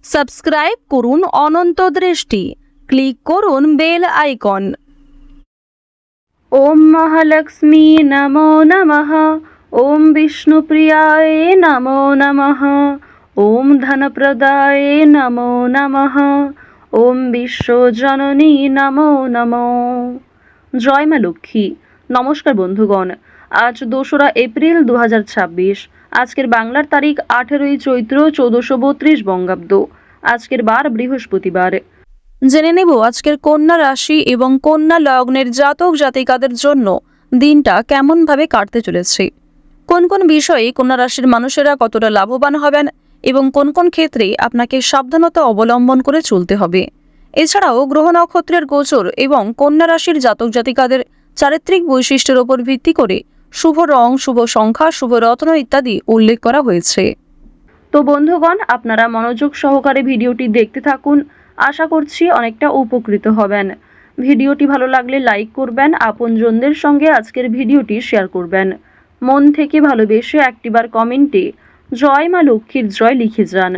Subscribe করুন অনন্ত দৃষ্টি, click করুন বেল আইকন। ওম মহালক্ষ্মী নমো নমঃ, ওম বিষ্ণুপ্রিয়ায় নমো নমঃ, ওম ধনপ্রদায় নমো নমঃ, ওম বিশ্বজননী নমো নমঃ। জয় মা লক্ষ্মী। নমস্কার বন্ধুগণ, আজ 2রা এপ্রিল 2026। আজকের বাংলার তারিখ 18ই চৈত্র 1432 বঙ্গাব্দ। আজকের বার বৃহস্পতিবার। জেনে নেব আজকের কন্যা রাশি এবং কন্যা লগ্নের জাতক জাতিকাদের জন্য দিনটা কেমনভাবে কাটতে চলেছে, কোন কোন বিষয়ে কন্যা রাশির মানুষেরা কতটা লাভবান হবেন এবং কোন কোন ক্ষেত্রে আপনাকে সাবধানতা অবলম্বন করে চলতে হবে। এছাড়াও গ্রহ নক্ষত্রের গোচর এবং কন্যা রাশির জাতক জাতিকাদের চারিত্রিক বৈশিষ্ট্যের উপর ভিত্তি করে শুভ রং, শুভ সংখ্যা, শুভ রত্ন ইত্যাদি উল্লেখ করা হয়েছে। তো বন্ধুগণ, আপনারা মনোযোগ সহকারে ভিডিওটি দেখতে থাকুন। আশা করছি অনেকটা উপকৃত হবেন। ভিডিওটি ভালো লাগলে লাইক করবেন, আপনজনদের সঙ্গে আজকের ভিডিওটি শেয়ার করবেন। মন থেকে ভালোবেসে একটিবার কমেন্টে জয় মা লক্ষ্মীর জয় লিখে যান।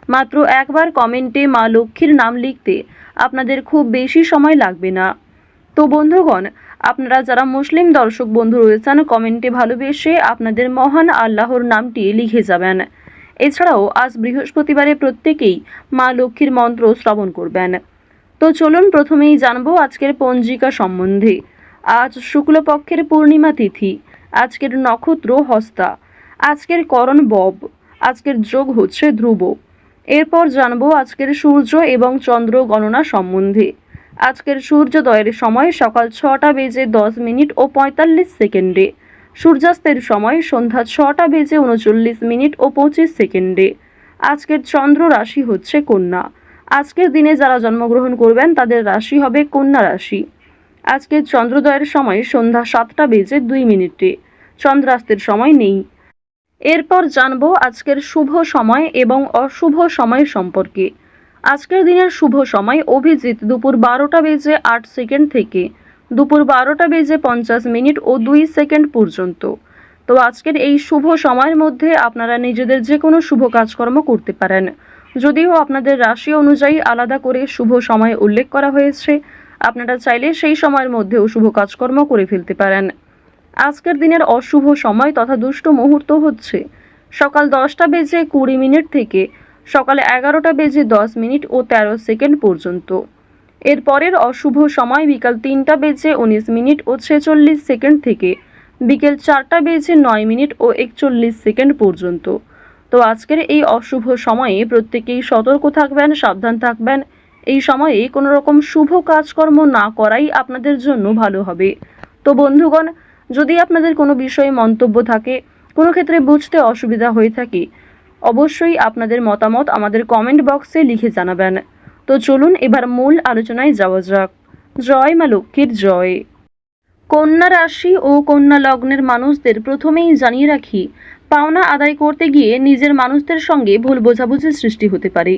মাত্র একবার কমেন্টে মা লক্ষ্মীর নাম লিখতে আপনাদের খুব বেশি সময় লাগবে না। তো বন্ধুগণ, আপনারা যারা মুসলিম দর্শক বন্ধু রয়েছেন, কমেন্টে ভালোবেসে আপনাদের মহান আল্লাহর নামটি লিখে যাবেন। এছাড়াও আজ বৃহস্পতিবারে প্রত্যেকেই মা লক্ষ্মীর মন্ত্র শ্রবণ করবেন। তো চলুন প্রথমেই জানবো আজকের পঞ্জিকা সম্বন্ধে। আজ শুক্লপক্ষের পূর্ণিমা তিথি, আজকের নক্ষত্র হস্তা, আজকের করণ বব, আজকের যোগ হচ্ছে ধ্রুব। এরপর জানবো আজকের সূর্য এবং চন্দ্র গণনা সম্বন্ধে। আজকের সূর্যোদয়ের সময় সকাল 6টা বেজে 10 মিনিট ও 45 সেকেন্ডে, সূর্যাস্তের সময় সন্ধ্যা 6টা বেজে 39 মিনিট ও 25 সেকেন্ডে। আজকের চন্দ্র রাশি হচ্ছে কন্যা। আজকের দিনে যারা জন্মগ্রহণ করবেন তাদের রাশি হবে কন্যা রাশি। আজকের চন্দ্রোদয়ের সময় সন্ধ্যা 7টা বেজে 2 মিনিটে, চন্দ্রাস্তের সময় নেই। এরপর জানবো আজকের শুভ সময় এবং অশুভ সময় সম্পর্কে। আজকের দিনের শুভ সময় অভিজিৎ দুপুর 12টা বেজে 8 সেকেন্ড থেকে দুপুর 12টা বেজে 50 মিনিট ও 2 সেকেন্ড পর্যন্ত। তো আজকের এই শুভ সময়ের মধ্যে আপনারা নিজেদের যে কোনো শুভ কাজকর্ম করতে পারেন। যদিও আপনাদের রাশি অনুযায়ী আলাদা করে শুভ সময় উল্লেখ করা হয়েছে, আপনারা চাইলে সেই সময়ের মধ্যেও শুভ কাজকর্ম করে ফেলতে পারেন। আজকের দিনের অশুভ সময় তথা দুষ্ট মুহূর্ত হচ্ছে সকাল 10টা বেজে 20 মিনিট থেকে সকাল 11টা বেজে 10 মিনিট ও 13 সেকেন্ড পর্যন্ত। এর পরের অশুভ সময় বিকাল 3টা বেজে 19 মিনিট ও 46 সেকেন্ড থেকে বিকেল 4টা বেজে 9 মিনিট ও 41 সেকেন্ড পর্যন্ত। তো আজকের এই অশুভ সময়ে প্রত্যেকেই সতর্ক থাকবেন, সাবধান থাকবেন। এই সময়ে কোনো রকম শুভ কাজকর্ম না করাই আপনাদের জন্য ভালো হবে। তো বন্ধুগণ, যদি আপনাদের কোনো বিষয়ে মন্তব্য থাকে, কোনো ক্ষেত্রে বুঝতে অসুবিধা হয়ে থাকে, অবশ্যই আপনাদের মতামত আমাদের কমেন্ট বক্সে লিখে জানাবেন। তো চলুন এবার মূল আলোচনায় যাওয়া যাক। জয় মা লক্ষ্মীর জয়। কন্যা রাশি ও কন্যা লগ্নের মানুষদের প্রথমেই জানিয়ে রাখি, পাওনা আদায় করতে গিয়ে নিজের মানুষদের সঙ্গে ভুল বোঝাবুঝির সৃষ্টি হতে পারে।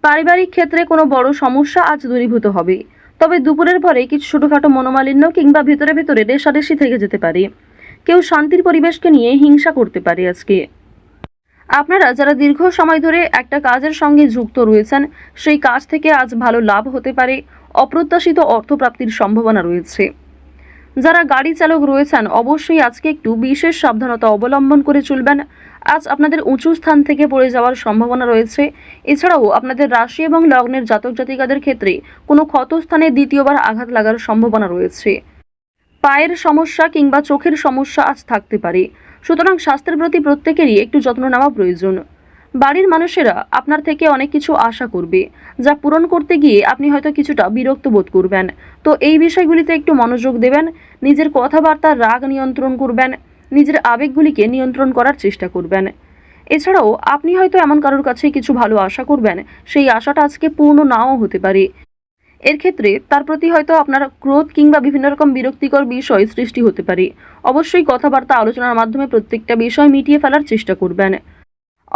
পারিবারিক ক্ষেত্রে কোনো বড় সমস্যা আজ দূরীভূত হবে, তবে দুপুরের পরে কিছু ছোটখাটো মনোমালিন্য কিংবা ভেতরে ভেতরে রেষারেষি থেকে যেতে পারে। কেউ শান্তির পরিবেশকে নিয়ে হিংসা করতে পারে আজকে। আপনারা যারা দীর্ঘ সময় ধরে একটা কাজের সঙ্গে যুক্ত রয়েছেন, সেই কাজ থেকে আজ ভালো লাভ হতে পারে, অপ্রত্যাশিত অর্থপ্রাপ্তির সম্ভাবনা রয়েছে। যারা গাড়ি চালক রয়েছেন অবশ্যই আজকে একটু বিশেষ সাবধানতা অবলম্বন করে চলবেন। আজ আপনাদের উঁচু স্থান থেকে পড়ে যাওয়ার সম্ভাবনা রয়েছে। এছাড়াও আপনাদের রাশি এবং লগ্নের জাতক জাতিকাদের ক্ষেত্রে কোনো ক্ষতস্থানে দ্বিতীয়বার আঘাত লাগার সম্ভাবনা রয়েছে। পায়ের সমস্যা কিংবা চোখের সমস্যা আজ থাকতে পারে, সুতরাং স্বাস্থ্যের প্রতি প্রত্যেকেরই একটু যত্ন নেওয়া প্রয়োজন। বাড়ির মানুষেরা আপনার থেকে অনেক কিছু আশা করবে, যা পূরণ করতে গিয়ে আপনি হয়তো কিছুটা বিরক্ত বোধ করবেন। তো এই বিষয়গুলিতে একটু মনোযোগ দেবেন, নিজের কথাবার্তার রাগ নিয়ন্ত্রণ করবেন, নিজের আবেগগুলিকে নিয়ন্ত্রণ করার চেষ্টা করবেন। এছাড়াও আপনি হয়তো এমন কারোর কাছে কিছু ভালো আশা করবেন, সেই আশাটা আজকে পূর্ণ নাও হতে পারে। এর ক্ষেত্রে তার প্রতি হয়তো আপনার ক্রোধ কিংবা বিভিন্ন রকম বিরক্তিকর বিষয় সৃষ্টি হতে পারে। অবশ্যই কথাবার্তা আলোচনার মাধ্যমে প্রত্যেকটা বিষয় মিটিয়ে ফেলার চেষ্টা করবেন।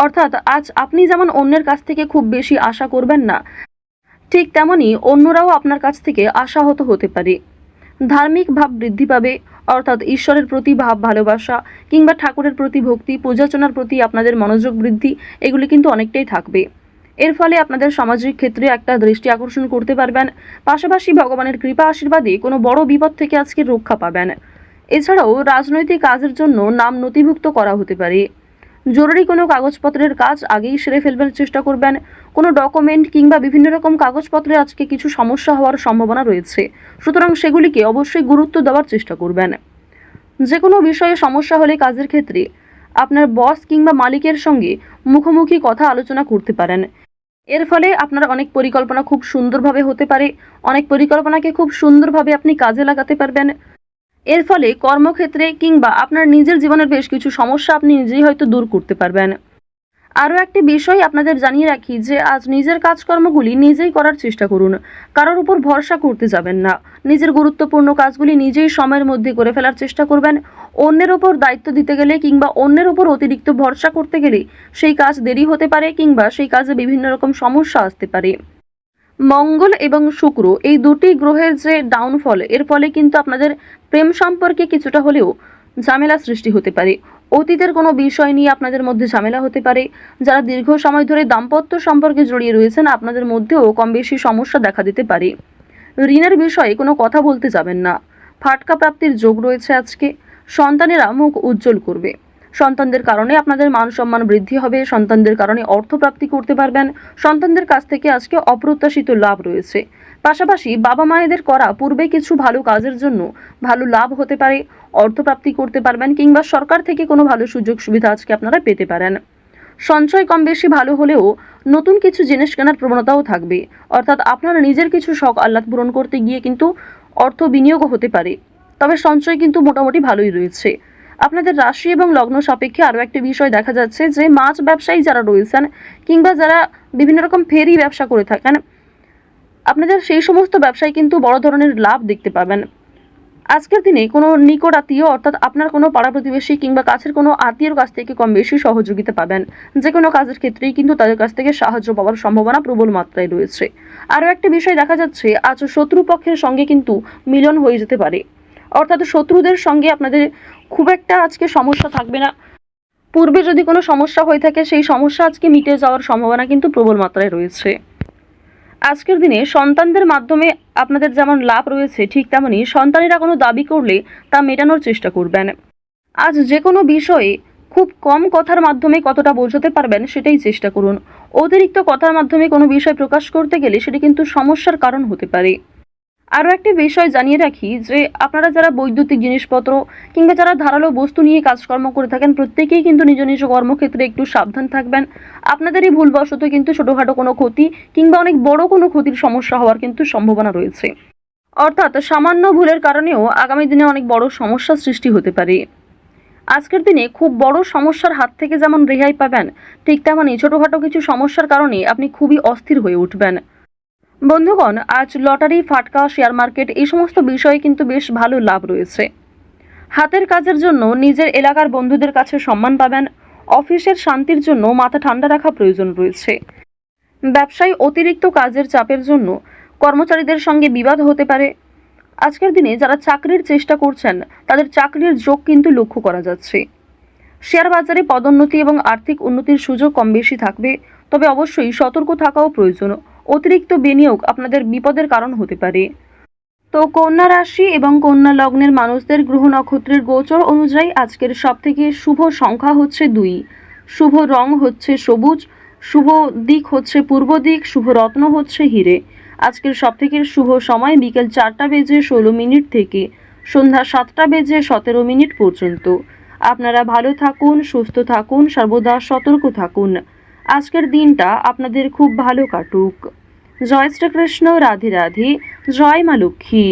অর্থাৎ আজ আপনি যেমন অন্যের কাছ থেকে খুব বেশি আশা করবেন না, ঠিক তেমনি অন্যরাও আপনার কাছ থেকে আশাহত হতে পারে। ধার্মিক ভাব বৃদ্ধি পাবে, অর্থাৎ ঈশ্বরের প্রতি ভাব ভালোবাসা কিংবা ঠাকুরের প্রতি ভক্তি, পূজার্চনার প্রতি আপনাদের মনোযোগ বৃদ্ধি, এগুলি কিন্তু অনেকটাই থাকবে। এর ফলে আপনাদের সামাজিক ক্ষেত্রে একটা দৃষ্টি আকর্ষণ করতে পারবেন। পাশাপাশি ভগবানের কৃপা আশীর্বাদে কোনো বড় বিপদ থেকে আজকে রক্ষা পাবেন। এছাড়াও রাজনৈতিক কাজের জন্য নাম নথিভুক্ত করা হতে পারে। জরুরি কোনো কাগজপত্রের কাজ আগেই সেরে ফেলবার চেষ্টা করবেন। কোনো ডকুমেন্ট কিংবা বিভিন্ন রকম কাগজপত্রে আজকে কিছু সমস্যা হওয়ার সম্ভাবনা রয়েছে, সুতরাং সেগুলিকে অবশ্যই গুরুত্ব দেওয়ার চেষ্টা করবেন। যে কোনো বিষয়ে সমস্যা হলে কাজের ক্ষেত্রে আপনার বস কিংবা মালিকের সঙ্গে মুখোমুখি কথা আলোচনা করতে পারেন। এর ফলে আপনার অনেক পরিকল্পনা খুব সুন্দরভাবে হতে পারে, অনেক পরিকল্পনাকে খুব সুন্দরভাবে আপনি কাজে লাগাতে পারবেন। এর ফলে কর্মক্ষেত্রে কিংবা আপনার নিজের জীবনের বেশ কিছু সমস্যা আপনি নিজেই হয়তো দূর করতে পারবেন। আরও একটি বিষয় আপনাদের জানিয়ে রাখি যে আজ নিজের কাজকর্মগুলি নিজেই করার চেষ্টা করুন। কারোর উপর ভরসা করতে যাবেন না। নিজের গুরুত্বপূর্ণ কাজগুলি নিজেই সময়ের মধ্যে করে ফেলার চেষ্টা করবেন। অন্যের ওপর দায়িত্ব দিতে গেলে কিংবা অন্যের ওপর অতিরিক্ত ভরসা করতে গেলে সেই কাজ দেরি হতে পারে কিংবা সেই কাজে বিভিন্ন রকম সমস্যা আসতে পারে। মঙ্গল এবং শুক্র এই দুটি গ্রহের যে ডাউনফল, এর ফলে কিন্তু আপনাদের প্রেম সম্পর্কে কিছুটা হলেও ঝামেলা সৃষ্টি হতে পারে। অতীতের কোনো বিষয় নিয়ে আপনাদের মধ্যে ঝামেলা হতে পারে। যারা দীর্ঘ সময় ধরে দাম্পত্য সম্পর্কে জড়িয়ে রয়েছেন আপনাদের মধ্যেও কম বেশি সমস্যা দেখা দিতে পারে। ঋণের বিষয়ে কোনো কথা বলতে যাবেন না। ফাটকা প্রাপ্তির যোগ রয়েছে আজকে। সন্তানেরা মুখ উজ্জ্বল করবে। সন্তানদের কারণে আপনাদের মান সম্মান বৃদ্ধি হবে। সন্তানদের কারণে অর্থ প্রাপ্তি করতে পারবেন। সন্তানদের কাছ থেকে আজকে অপ্রত্যাশিত লাভ রয়েছে। পাশাপাশি বাবা মায়েদের করা পূর্বে কিছু ভালো কাজের জন্য ভালো লাভ হতে পারে, অর্থপ্রাপ্তি করতে পারবেন কিংবা সরকার থেকে কোনো ভালো সুযোগ সুবিধা আজকে আপনারা পেতে পারেন। সঞ্চয় কম বেশি ভালো হলেও নতুন কিছু জিনিস কেনার প্রবণতাও থাকবে, অর্থাৎ আপনার নিজের কিছু শখ আহ্লাদ পূরণ করতে গিয়ে কিন্তু অর্থ বিনিয়োগও হতে পারে। তবে সঞ্চয় কিন্তু মোটামুটি ভালোই রয়েছে। আপনাদের রাশি এবং লগ্ন সাপেক্ষে আরও একটি বিষয় দেখা যাচ্ছে যে মাছ ব্যবসায়ী যারা রয়েছেন কিংবা যারা বিভিন্ন রকম ফেরি ব্যবসা করে থাকেন, আপনাদের সেই সমস্ত ব্যবসায় কিন্তু বড় ধরনের লাভ দেখতে পাবেন। আজকের দিনে কোনো নিকট আত্মীয় অর্থাৎ আপনার কোনো পাড়া প্রতিবেশী কিংবা কাছের কোনো আত্মীয়র কাছ থেকে কম বেশি সহযোগিতা পাবেন। যে কোনো কাজের ক্ষেত্রেই কিন্তু তাদের কাছ থেকে সাহায্য পাওয়ার সম্ভাবনা প্রবল মাত্রায় রয়েছে। আরও একটি বিষয় দেখা যাচ্ছে আজ শত্রুপক্ষের সঙ্গে কিন্তু মিলন হয়ে যেতে পারে, অর্থাৎ শত্রুদের সঙ্গে আপনাদের খুব একটা আজকে সমস্যা থাকবে না। পূর্বে যদি কোনো সমস্যা হয়ে থাকে সেই সমস্যা আজকে মিটে যাওয়ার সম্ভাবনা কিন্তু প্রবল মাত্রায় রয়েছে। আজকের দিনে সন্তানদের মাধ্যমে আপনাদের যেমন লাভ রয়েছে, ঠিক তেমনি সন্তানেরা কোনো দাবি করলে তা মেটানোর চেষ্টা করবেন। আজ যে কোনো বিষয়ে খুব কম কথার মাধ্যমে কতটা বোঝাতে পারবেন সেটাই চেষ্টা করুন। অতিরিক্ত কথার মাধ্যমে কোনো বিষয় প্রকাশ করতে গেলে সেটি কিন্তু সমস্যার কারণ হতে পারে। আরও একটি বিষয় জানিয়ে রাখি যে আপনারা যারা বৈদ্যুতিক জিনিসপত্র কিংবা যারা ধারালো বস্তু নিয়ে কাজকর্ম করে থাকেন প্রত্যেকেই কিন্তু নিজ নিজ কর্মক্ষেত্রে একটু সাবধান থাকবেন। আপনাদেরই ভুলবশত কিন্তু ছোটোখাটো কোনো ক্ষতি কিংবা অনেক বড় কোনো ক্ষতির সমস্যা হওয়ার কিন্তু সম্ভাবনা রয়েছে, অর্থাৎ সামান্য ভুলের কারণেও আগামী দিনে অনেক বড় সমস্যার সৃষ্টি হতে পারে। আজকের দিনে খুব বড় সমস্যার হাত থেকে যেমন রেহাই পাবেন, ঠিক তেমনই ছোটোখাটো কিছু সমস্যার কারণে আপনি খুবই অস্থির হয়ে উঠবেন। বন্ধুগণ, আজ লটারি, ফাটকা, শেয়ার মার্কেট এই সমস্ত বিষয়ে কিন্তু বেশ ভালো লাভ রয়েছে। হাতের কাজের জন্য নিজের এলাকার বন্ধুদের কাছে সম্মান পাবেন। অফিসের শান্তির জন্য মাথা ঠান্ডা রাখা প্রয়োজন রয়েছে। ব্যবসায় অতিরিক্ত কাজের চাপের জন্য কর্মচারীদের সঙ্গে বিবাদ হতে পারে। আজকের দিনে যারা চাকরির চেষ্টা করছেন তাদের চাকরির যোগ কিন্তু লক্ষ্য করা যাচ্ছে। শেয়ার বাজারে পদোন্নতি এবং আর্থিক উন্নতির সুযোগ কম বেশি থাকবে, তবে অবশ্যই সতর্ক থাকাও প্রয়োজন। অতিরিক্ত বিনিয়োগ আপনাদের বিপদের কারণ হতে পারে। তো কন্যা রাশি এবং কন্যা লগ্নের মানুষদের গ্রহ নক্ষত্রের গোচর অনুযায়ী আজকের সবথেকে শুভ সংখ্যা হচ্ছে 2, শুভ রং হচ্ছে সবুজ, শুভ দিক হচ্ছে পূর্ব দিক, শুভ রত্ন হচ্ছে হিরে। আজকের সবথেকে শুভ সময় বিকেল 4:16 থেকে সন্ধ্যা 7:17 পর্যন্ত। আপনারা ভালো থাকুন, সুস্থ থাকুন, সর্বদা সতর্ক থাকুন। আজকের দিনটা আপনাদের খুব ভালো কাটুক। জয় শ্রীকৃষ্ণ, রাধে রাধে, জয় মা লক্ষ্মী।